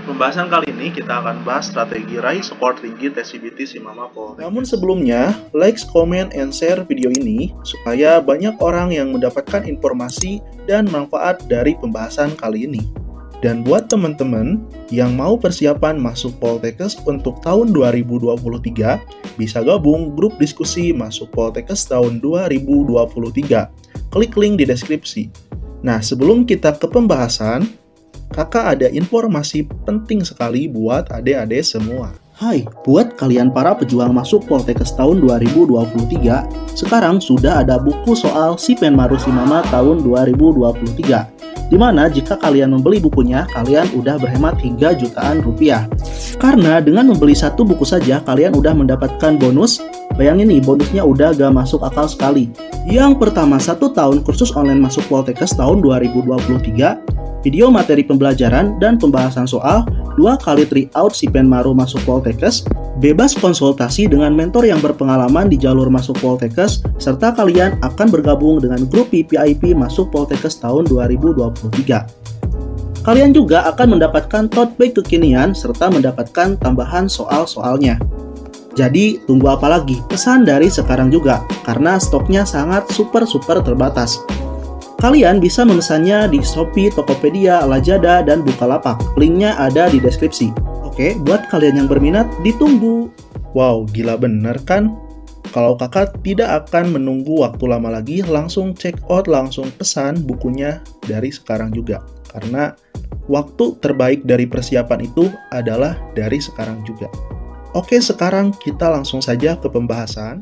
Pembahasan kali ini kita akan bahas strategi raih skor tinggi tes CBT Simama Poltek. Namun sebelumnya, like, comment, and share video ini supaya banyak orang yang mendapatkan informasi dan manfaat dari pembahasan kali ini. Dan buat teman-teman yang mau persiapan masuk Poltekkes untuk tahun 2023, bisa gabung grup diskusi masuk Poltekkes tahun 2023. Klik link di deskripsi. Nah, sebelum kita ke pembahasan, Kakak ada informasi penting sekali buat adik-adik semua. Hai, buat kalian para pejuang masuk Poltekkes tahun 2023, sekarang sudah ada buku soal Si Penmaru Simama tahun 2023. Dimana jika kalian membeli bukunya, kalian udah berhemat hingga jutaan rupiah. Karena dengan membeli satu buku saja, kalian udah mendapatkan bonus. Bayangin nih, bonusnya udah gak masuk akal sekali. Yang pertama, 1 tahun kursus online masuk Poltekkes tahun 2023, video materi pembelajaran dan pembahasan soal, 2 kali tryout Si Penmaru masuk Poltekkes, bebas konsultasi dengan mentor yang berpengalaman di jalur masuk Poltekkes, serta kalian akan bergabung dengan grup VIP masuk Poltekkes tahun 2023. Kalian juga akan mendapatkan tote bag kekinian serta mendapatkan tambahan soal-soalnya. Jadi tunggu apa lagi? Pesan dari sekarang juga, karena stoknya sangat super terbatas. Kalian bisa memesannya di Shopee, Tokopedia, Lazada, dan Bukalapak. Linknya ada di deskripsi. Oke, buat kalian yang berminat, ditunggu. Wow, gila bener kan? Kalau kakak tidak akan menunggu waktu lama lagi, langsung check out, langsung pesan bukunya dari sekarang juga. Karena waktu terbaik dari persiapan itu adalah dari sekarang juga. Oke, sekarang kita langsung saja ke pembahasan.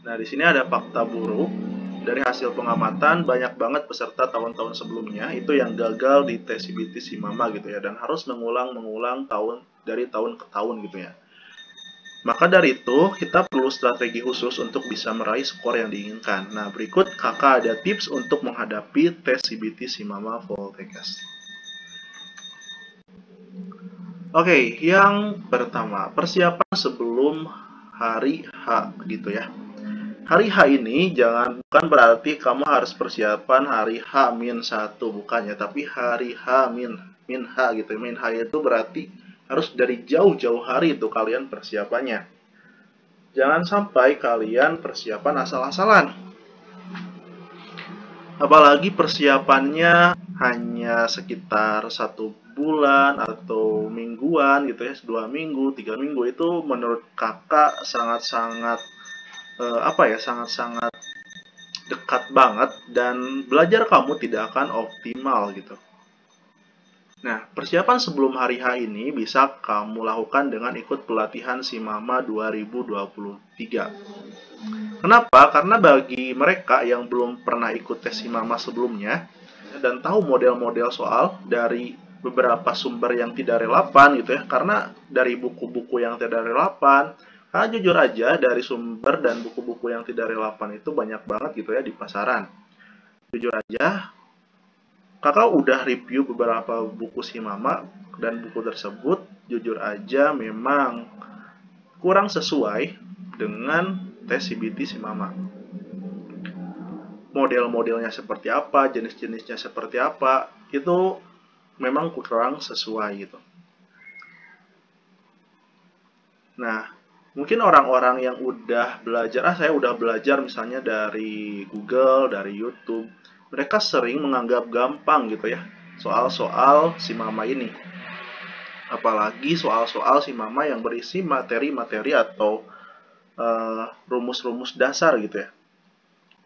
Nah, di sini ada fakta buruk. Dari hasil pengamatan, banyak banget peserta tahun-tahun sebelumnya itu yang gagal di tes CBT Simama gitu ya, dan harus mengulang dari tahun ke tahun gitu ya. Maka dari itu, kita perlu strategi khusus untuk bisa meraih skor yang diinginkan. Nah, berikut kakak ada tips untuk menghadapi tes CBT Simama Poltekkes. Oke, yang pertama, persiapan sebelum hari H gitu ya. Hari H ini bukan berarti kamu harus persiapan hari H-1, bukan ya, tapi hari H-H gitu. Min H itu berarti harus dari jauh-jauh hari itu kalian persiapannya. Jangan sampai kalian persiapan asal-asalan. Apalagi persiapannya hanya sekitar 1 bulan atau mingguan gitu ya, 2 minggu, 3 minggu, itu menurut kakak sangat-sangat sangat-sangat dekat banget dan belajar kamu tidak akan optimal gitu. Nah, persiapan sebelum hari H ini bisa kamu lakukan dengan ikut pelatihan Simama 2023. Kenapa? Karena bagi mereka yang belum pernah ikut tes Simama sebelumnya dan tahu model-model soal dari beberapa sumber yang tidak relevan gitu ya, karena dari buku-buku yang tidak relevan, karena jujur aja dari sumber dan buku-buku yang tidak relevan itu banyak banget gitu ya di pasaran. Jujur aja, kakak udah review beberapa buku Simama dan buku tersebut jujur aja memang kurang sesuai dengan tes CBT Simama. Model-modelnya seperti apa, jenis-jenisnya seperti apa, itu memang kurang sesuai gitu. Nah, mungkin orang-orang yang udah belajar, saya udah belajar misalnya dari Google, dari YouTube, mereka sering menganggap gampang gitu ya soal-soal Simama ini. Apalagi soal-soal Simama yang berisi materi-materi atau rumus-rumus dasar gitu ya.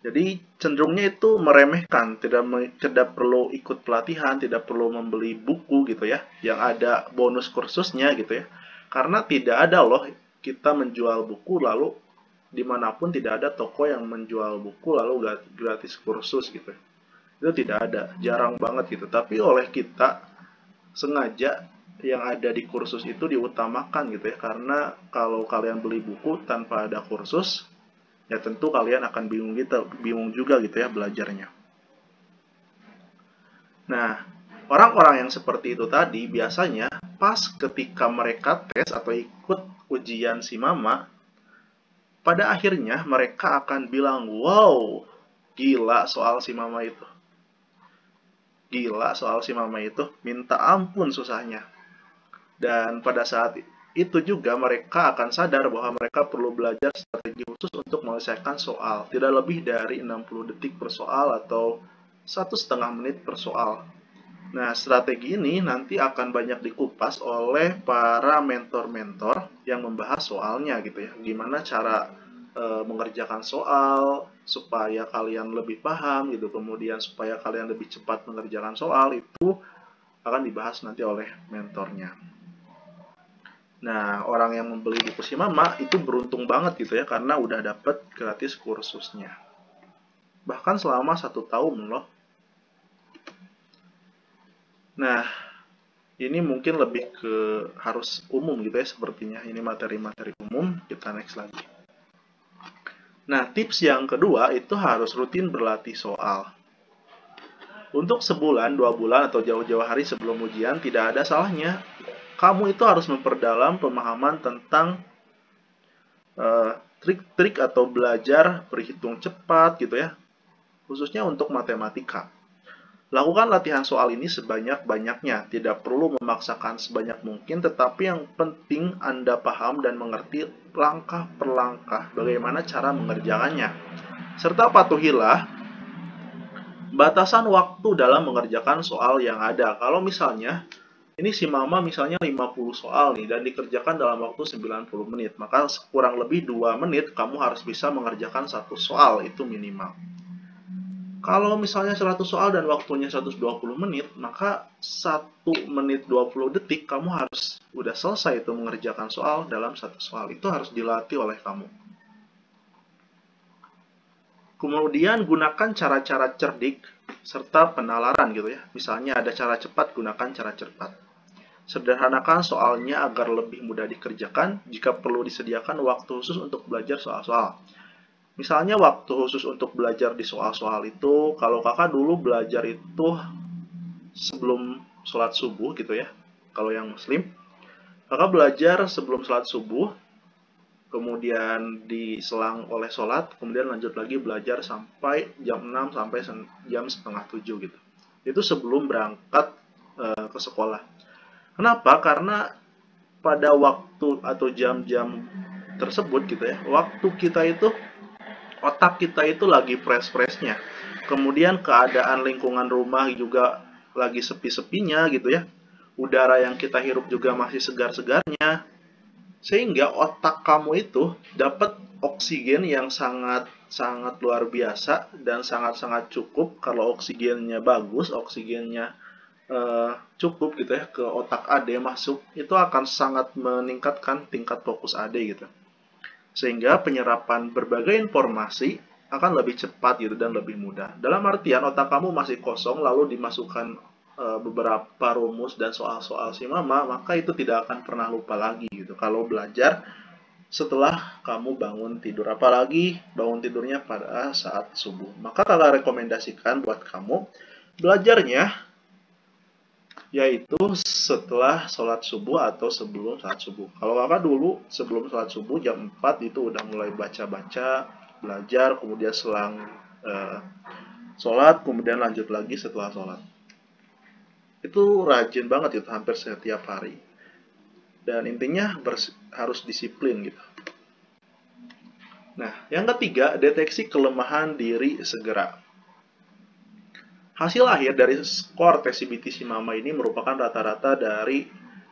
Jadi cenderungnya itu meremehkan, tidak perlu ikut pelatihan, tidak perlu membeli buku gitu ya, yang ada bonus kursusnya gitu ya. Karena tidak ada loh kita menjual buku lalu dimanapun tidak ada toko yang menjual buku lalu gratis kursus gitu. Itu tidak ada, jarang banget gitu. Tapi oleh kita sengaja yang ada di kursus itu diutamakan gitu ya, karena kalau kalian beli buku tanpa ada kursus, ya tentu kalian akan bingung juga gitu ya belajarnya. Nah, orang-orang yang seperti itu tadi biasanya pas ketika mereka tes atau ikut ujian Simama, pada akhirnya mereka akan bilang, wow, gila soal Simama itu. Gila soal Simama itu, minta ampun susahnya. Dan pada saat itu juga mereka akan sadar bahwa mereka perlu belajar strategi khusus untuk menyelesaikan soal. Tidak lebih dari 60 detik per soal atau 1,5 menit per soal. Nah, strategi ini nanti akan banyak dikupas oleh para mentor-mentor yang membahas soalnya gitu ya. Gimana cara mengerjakan soal supaya kalian lebih paham gitu, kemudian supaya kalian lebih cepat mengerjakan soal itu akan dibahas nanti oleh mentornya. Nah, orang yang membeli buku si Mama itu beruntung banget gitu ya, karena udah dapet gratis kursusnya. Bahkan selama 1 tahun loh. Nah, ini mungkin lebih ke harus umum gitu ya sepertinya. Ini materi-materi umum, kita next lagi. Nah, tips yang kedua itu harus rutin berlatih soal. Untuk sebulan, 2 bulan, atau jauh-jauh hari sebelum ujian, tidak ada salahnya kamu itu harus memperdalam pemahaman tentang trik-trik atau belajar berhitung cepat gitu ya, khususnya untuk matematika. Lakukan latihan soal ini sebanyak-banyaknya, tidak perlu memaksakan sebanyak mungkin, tetapi yang penting Anda paham dan mengerti langkah per langkah bagaimana cara mengerjakannya. Serta patuhilah batasan waktu dalam mengerjakan soal yang ada. Kalau misalnya ini si Mama misalnya 50 soal nih dan dikerjakan dalam waktu 90 menit, maka kurang lebih 2 menit kamu harus bisa mengerjakan satu soal, itu minimal. Kalau misalnya 100 soal dan waktunya 120 menit, maka 1 menit 20 detik kamu harus udah selesai itu mengerjakan soal dalam satu soal. Itu harus dilatih oleh kamu. Kemudian gunakan cara-cara cerdik serta penalaran gitu ya. Misalnya ada cara cepat, gunakan cara cepat. Sederhanakan soalnya agar lebih mudah dikerjakan. Jika perlu disediakan waktu khusus untuk belajar soal-soal. Misalnya waktu khusus untuk belajar di soal-soal itu, kalau kakak dulu belajar itu sebelum sholat subuh gitu ya. Kalau yang muslim, kakak belajar sebelum sholat subuh, kemudian diselang oleh sholat, kemudian lanjut lagi belajar sampai jam 6 sampai jam setengah 7 gitu. Itu sebelum berangkat ke sekolah. Kenapa? Karena pada waktu atau jam-jam tersebut gitu ya, waktu kita itu, otak kita itu lagi fresh-freshnya. Kemudian keadaan lingkungan rumah juga lagi sepi-sepinya gitu ya. Udara yang kita hirup juga masih segar-segarnya. Sehingga otak kamu itu dapat oksigen yang sangat luar biasa dan sangat-sangat cukup. Kalau oksigennya bagus, oksigennya cukup gitu ya ke otak AD masuk, itu akan sangat meningkatkan tingkat fokus AD gitu. Sehingga penyerapan berbagai informasi akan lebih cepat gitu dan lebih mudah. Dalam artian otak kamu masih kosong lalu dimasukkan beberapa rumus dan soal-soal si Mama, maka itu tidak akan pernah lupa lagi gitu kalau belajar setelah kamu bangun tidur, apalagi bangun tidurnya pada saat subuh. Maka kakak rekomendasikan buat kamu belajarnya yaitu setelah sholat subuh atau sebelum sholat subuh. Kalau kakak dulu sebelum sholat subuh jam 4 itu udah mulai baca-baca, belajar, kemudian selang sholat, kemudian lanjut lagi setelah sholat. Itu rajin banget itu, hampir setiap hari. Dan intinya harus disiplin gitu. Nah, yang ketiga, deteksi kelemahan diri segera. Hasil akhir dari skor tes CBT si Mama ini merupakan rata-rata dari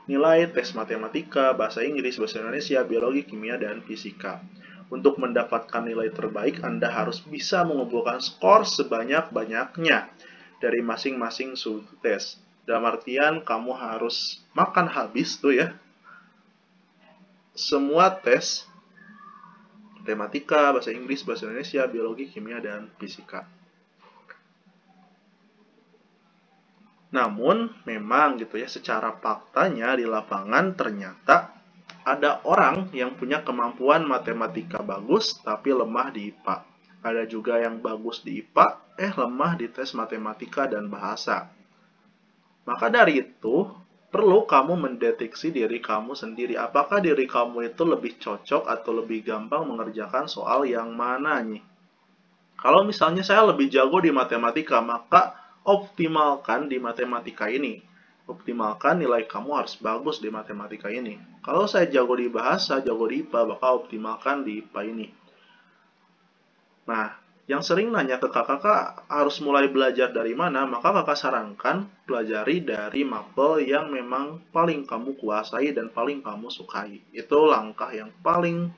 nilai tes matematika, bahasa Inggris, bahasa Indonesia, biologi, kimia, dan fisika. Untuk mendapatkan nilai terbaik, Anda harus bisa mengumpulkan skor sebanyak-banyaknya dari masing-masing sub tes. Dalam artian, kamu harus makan habis tuh ya semua tes matematika, bahasa Inggris, bahasa Indonesia, biologi, kimia, dan fisika. Namun memang gitu ya, secara faktanya di lapangan ternyata ada orang yang punya kemampuan matematika bagus tapi lemah di IPA. Ada juga yang bagus di IPA, lemah di tes matematika dan bahasa. Maka dari itu, perlu kamu mendeteksi diri kamu sendiri. Apakah diri kamu itu lebih cocok atau lebih gampang mengerjakan soal yang mana nih? Kalau misalnya saya lebih jago di matematika, maka optimalkan di matematika ini. optimalkan nilai kamu harus bagus di matematika ini. Kalau saya jago di bahasa, jago di IPA, bakal optimalkan di IPA ini. Nah, yang sering nanya ke kakak harus mulai belajar dari mana, maka kakak sarankan pelajari dari mapel yang memang paling kamu kuasai dan paling kamu sukai. Itu langkah yang paling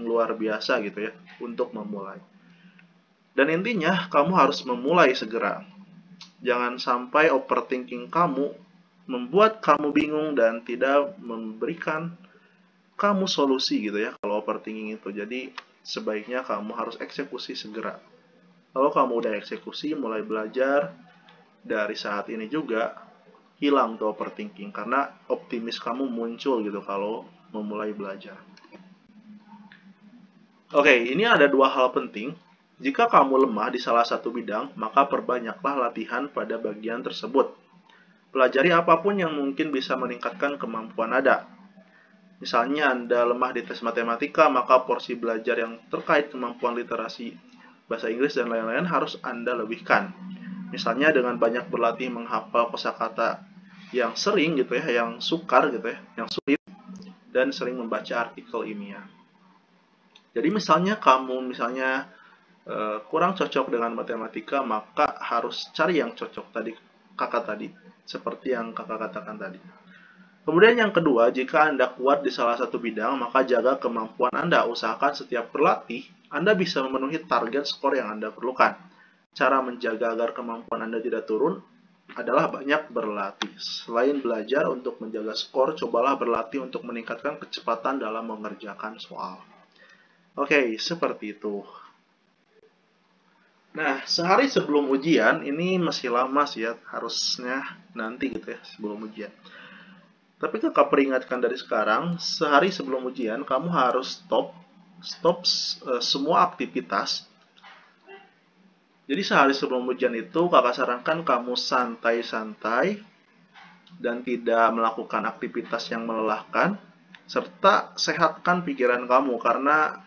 luar biasa gitu ya untuk memulai. Dan intinya kamu harus memulai segera. Jangan sampai overthinking kamu membuat kamu bingung dan tidak memberikan kamu solusi gitu ya kalau overthinking itu. Jadi sebaiknya kamu harus eksekusi segera. Kalau kamu udah eksekusi, mulai belajar dari saat ini juga, hilang tuh overthinking karena optimis kamu muncul gitu kalau memulai belajar. Oke, ini ada dua hal penting. Jika kamu lemah di salah satu bidang, maka perbanyaklah latihan pada bagian tersebut. Pelajari apapun yang mungkin bisa meningkatkan kemampuan Anda. Misalnya Anda lemah di tes matematika, maka porsi belajar yang terkait kemampuan literasi bahasa Inggris dan lain-lain harus Anda lebihkan. Misalnya dengan banyak berlatih menghafal kosakata yang sering gitu ya, yang sukar gitu ya, yang sulit, dan sering membaca artikel ilmiah. Jadi misalnya kamu kurang cocok dengan matematika, maka harus cari yang cocok kakak tadi, seperti yang kakak katakan tadi. Kemudian yang kedua, jika Anda kuat di salah satu bidang, maka jaga kemampuan Anda. Usahakan setiap berlatih, Anda bisa memenuhi target skor yang Anda perlukan. Cara menjaga agar kemampuan Anda tidak turun adalah banyak berlatih. Selain belajar untuk menjaga skor, cobalah berlatih untuk meningkatkan kecepatan dalam mengerjakan soal. Oke, seperti itu. Nah, sehari sebelum ujian, ini masih lama sih ya, harusnya nanti gitu ya, sebelum ujian. Tapi kakak peringatkan dari sekarang, sehari sebelum ujian, kamu harus stop semua aktivitas. Jadi sehari sebelum ujian itu, kakak sarankan kamu santai-santai dan tidak melakukan aktivitas yang melelahkan, serta sehatkan pikiran kamu, karena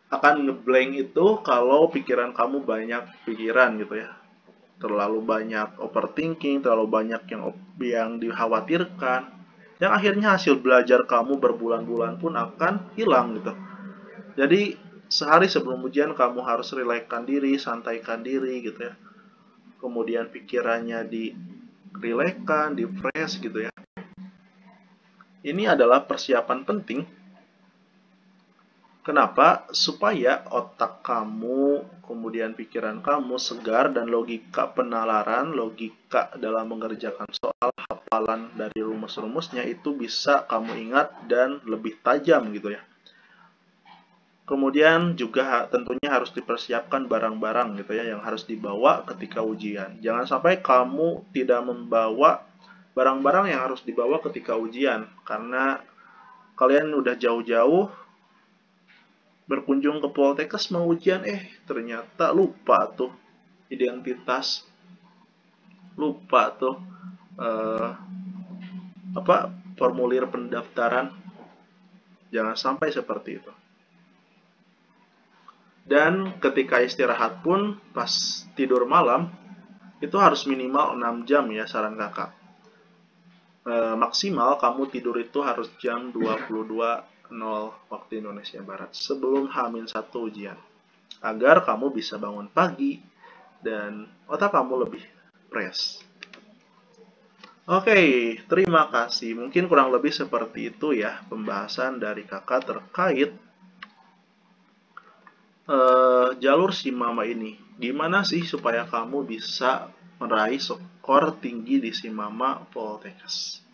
akan ngeblank itu kalau pikiran kamu banyak pikiran gitu ya. Terlalu banyak overthinking, terlalu banyak yang dikhawatirkan, yang akhirnya hasil belajar kamu berbulan-bulan pun akan hilang gitu. Jadi sehari sebelum ujian kamu harus relaxkan diri, santaikan diri gitu ya. Kemudian pikirannya di-relaxkan, di-fresh gitu ya. Ini adalah persiapan penting. Kenapa? Supaya otak kamu, kemudian pikiran kamu segar dan logika penalaran, logika dalam mengerjakan soal, hafalan dari rumus-rumusnya itu bisa kamu ingat dan lebih tajam gitu ya. Kemudian juga tentunya harus dipersiapkan barang-barang gitu ya yang harus dibawa ketika ujian. Jangan sampai kamu tidak membawa barang-barang yang harus dibawa ketika ujian karena kalian udah jauh-jauh berkunjung ke Poltekkes mau ujian, ternyata lupa tuh identitas, lupa tuh formulir pendaftaran. Jangan sampai seperti itu. Dan ketika istirahat pun pas tidur malam itu harus minimal 6 jam ya, saran kakak. Maksimal kamu tidur itu harus jam 22.00 waktu Indonesia Barat sebelum H-1 ujian, agar kamu bisa bangun pagi dan otak kamu lebih fresh. Oke, terima kasih. Mungkin kurang lebih seperti itu ya pembahasan dari kakak terkait jalur SIMAMA ini. Gimana sih supaya kamu bisa meraih skor tinggi di SIMAMA Poltekkes?